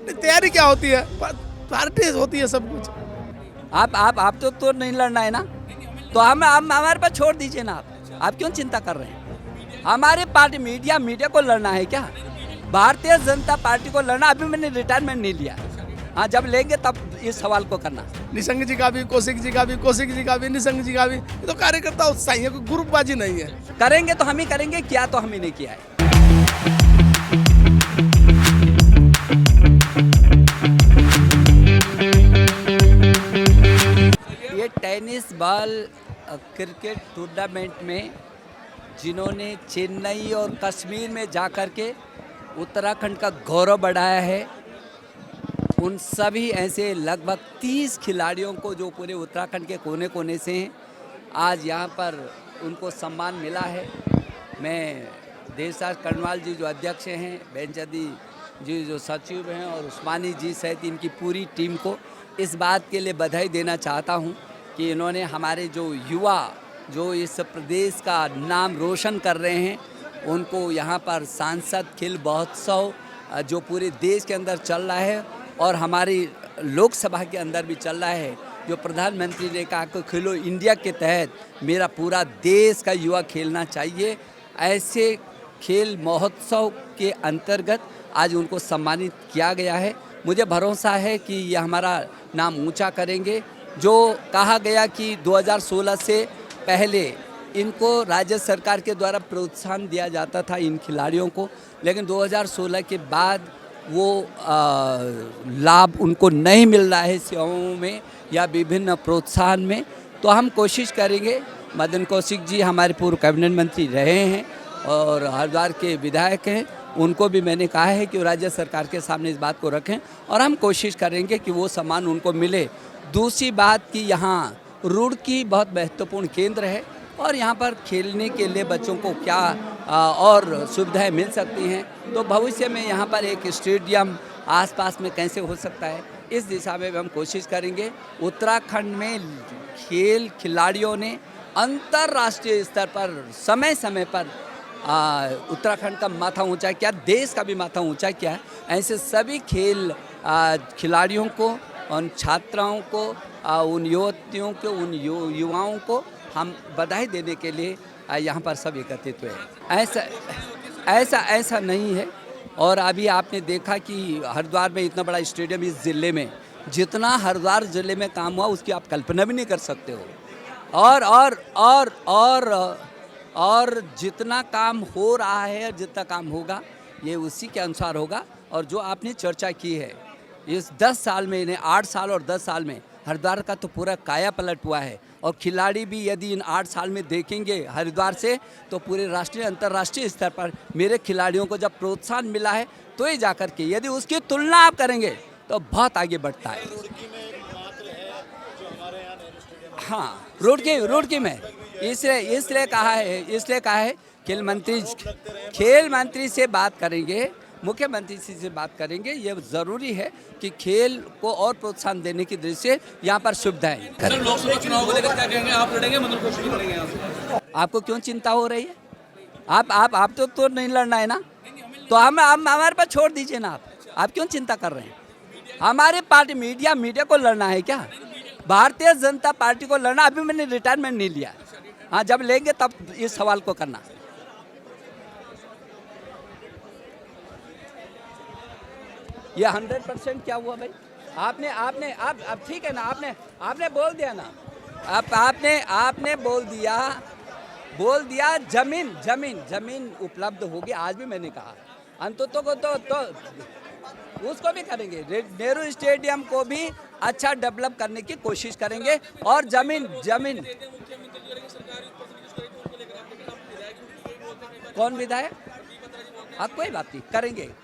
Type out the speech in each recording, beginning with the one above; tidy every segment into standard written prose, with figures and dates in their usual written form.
तैयारी क्या होती है, पार्टी होती है सब कुछ। आप तो नहीं लड़ना है ना, तो हम हमारे पास छोड़ दीजिए ना। आप क्यों चिंता कर रहे हैं? हमारी पार्टी मीडिया को लड़ना है क्या? भारतीय जनता पार्टी को लड़ना। अभी मैंने रिटायरमेंट नहीं लिया। हाँ, जब लेंगे तब इस सवाल को करना। निशंक जी का भी, कौशिक जी का भी, कौशिक जी का भी, निशंक जी का भी, ये तो कार्यकर्ता उत्साही है, कोई ग्रुपबाजी नहीं है। करेंगे तो हम ही करेंगे, किया तो हम ही नहीं किया है। ये टेनिस बॉल क्रिकेट टूर्नामेंट में जिन्होंने चेन्नई और कश्मीर में जाकर के उत्तराखंड का गौरव बढ़ाया है, उन सभी ऐसे लगभग 30 खिलाड़ियों को जो पूरे उत्तराखंड के कोने कोने से हैं, आज यहाँ पर उनको सम्मान मिला है। मैं देवराज कर्णवाल जी जो अध्यक्ष हैं, बेंचदी जी जो सचिव हैं और उस्मानी जी सहित इनकी पूरी टीम को इस बात के लिए बधाई देना चाहता हूँ कि इन्होंने हमारे जो युवा जो इस प्रदेश का नाम रोशन कर रहे हैं, उनको यहाँ पर सांसद खेल महोत्सव जो पूरे देश के अंदर चल रहा है और हमारी लोकसभा के अंदर भी चल रहा है, जो प्रधानमंत्री ने कहा कि खेलो इंडिया के तहत मेरा पूरा देश का युवा खेलना चाहिए, ऐसे खेल महोत्सव के अंतर्गत आज उनको सम्मानित किया गया है। मुझे भरोसा है कि ये हमारा नाम ऊंचा करेंगे। जो कहा गया कि 2016 से पहले इनको राज्य सरकार के द्वारा प्रोत्साहन दिया जाता था इन खिलाड़ियों को, लेकिन 2016 के बाद वो लाभ उनको नहीं मिल रहा है सेवाओं में या विभिन्न प्रोत्साहन में। तो हम कोशिश करेंगे। मदन कौशिक जी हमारे पूर्व कैबिनेट मंत्री रहे हैं और हरिद्वार के विधायक हैं, उनको भी मैंने कहा है कि राज्य सरकार के सामने इस बात को रखें और हम कोशिश करेंगे कि वो सम्मान उनको मिले। दूसरी बात कि यहाँ रुड़की बहुत महत्वपूर्ण केंद्र है और यहाँ पर खेलने के लिए बच्चों को क्या और सुविधाएं मिल सकती हैं, तो भविष्य में यहाँ पर एक स्टेडियम आसपास में कैसे हो सकता है, इस दिशा में भी हम कोशिश करेंगे। उत्तराखंड में खेल खिलाड़ियों ने अंतर्राष्ट्रीय स्तर पर समय समय पर उत्तराखंड का माथा ऊंचा किया, देश का भी माथा ऊंचा किया। ऐसे सभी खेल खिलाड़ियों को, उन छात्राओं को, उन युवतियों को, उन युवाओं को हम बधाई देने के लिए यहाँ पर सब एकत्रित हुए। ऐसा नहीं है। और अभी आपने देखा कि हरिद्वार में इतना बड़ा स्टेडियम इस ज़िले में, जितना हरिद्वार ज़िले में काम हुआ उसकी आप कल्पना भी नहीं कर सकते हो। और जितना काम हो रहा है और जितना काम होगा ये उसी के अनुसार होगा। और जो आपने चर्चा की है, इस 10 साल में, इन्हें 8 साल और 10 साल में हरिद्वार का तो पूरा काया पलट हुआ है। और खिलाड़ी भी यदि इन 8 साल में देखेंगे हरिद्वार से, तो पूरे राष्ट्रीय अंतर्राष्ट्रीय स्तर पर मेरे खिलाड़ियों को जब प्रोत्साहन मिला है तो ही जाकर के, यदि उसकी तुलना आप करेंगे तो बहुत आगे बढ़ता है। हाँ, रुड़की में इसलिए कहा है खेल मंत्री से बात करेंगे, मुख्यमंत्री से बात करेंगे। ये ज़रूरी है कि खेल को और प्रोत्साहन देने की दृष्टि से यहाँ पर सुविधाएं करें। लोकसभा चुनाव को लेकर क्या कहेंगे? आप लड़ेंगे, मदन कौशिक भी लड़ेंगे यहाँ? आपको क्यों चिंता हो रही है? आप तो नहीं लड़ना है ना, तो हम हमारे पास छोड़ दीजिए ना। आप क्यों चिंता कर रहे हैं? हमारी पार्टी मीडिया को लड़ना है क्या? भारतीय जनता पार्टी को लड़ना। अभी मैंने रिटायरमेंट नहीं लिया। हाँ, जब लेंगे तब इस सवाल को करना। ये 100% क्या हुआ भाई? आप ठीक है ना, आपने बोल दिया ना, आपने बोल दिया जमीन उपलब्ध होगी। आज भी मैंने कहा अंततः को तो उसको भी करेंगे। नेहरू स्टेडियम को भी अच्छा डेवलप करने की कोशिश करेंगे। और जमीन कौन विधायक? हाँ, कोई बात नहीं,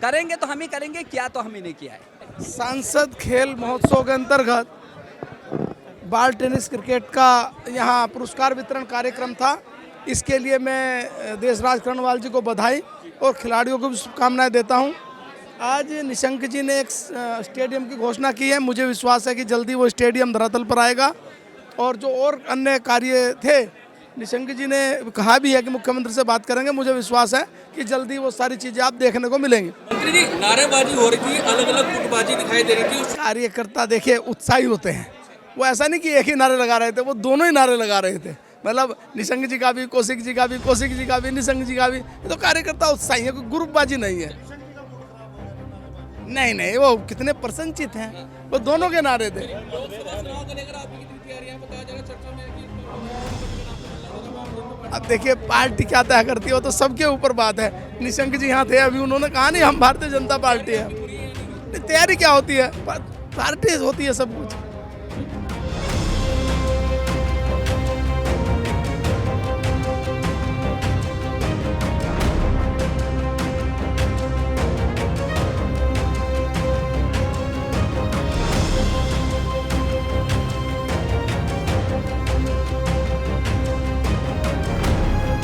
करेंगे तो हम ही करेंगे, किया तो हम ही नहीं किया है। सांसद खेल महोत्सव के अंतर्गत बाल टेनिस क्रिकेट का यहाँ पुरस्कार वितरण कार्यक्रम था। इसके लिए मैं देवराज कर्णवाल जी को बधाई और खिलाड़ियों को भी शुभकामनाएं देता हूँ। आज निशंक जी ने एक स्टेडियम की घोषणा की है। मुझे विश्वास है कि जल्दी वो स्टेडियम धरातल पर आएगा और जो और अन्य कार्य थे निशंक जी ने कहा भी है कि मुख्यमंत्री से बात करेंगे। मुझे विश्वास है कि जल्दी वो सारी चीज़ें आप देखने को मिलेंगी। मंत्री जी, नारेबाजी हो रही थी, अलग अलग गुटबाजी दिखाई दे रही थी। कार्यकर्ता देखिए उत्साही होते हैं, वो ऐसा नहीं कि एक ही नारे लगा रहे थे, वो दोनों ही नारे लगा रहे थे। मतलब निशंक जी का भी, कौशिक जी का भी, कौशिक जी का भी, निशंक जी का भी। ये तो कार्यकर्ता उत्साही है, कोई ग्रुपबाजी नहीं है। नहीं नहीं, वो कितने प्रसन्नचित हैं, वो दोनों के नारे थे। अब देखिए पार्टी क्या तय करती है वो तो सबके ऊपर बात है। निशंक जी यहाँ थे, अभी उन्होंने कहा नहीं हम भारतीय जनता पार्टी है। तैयारी क्या होती है, पार्टी होती है सब कुछ।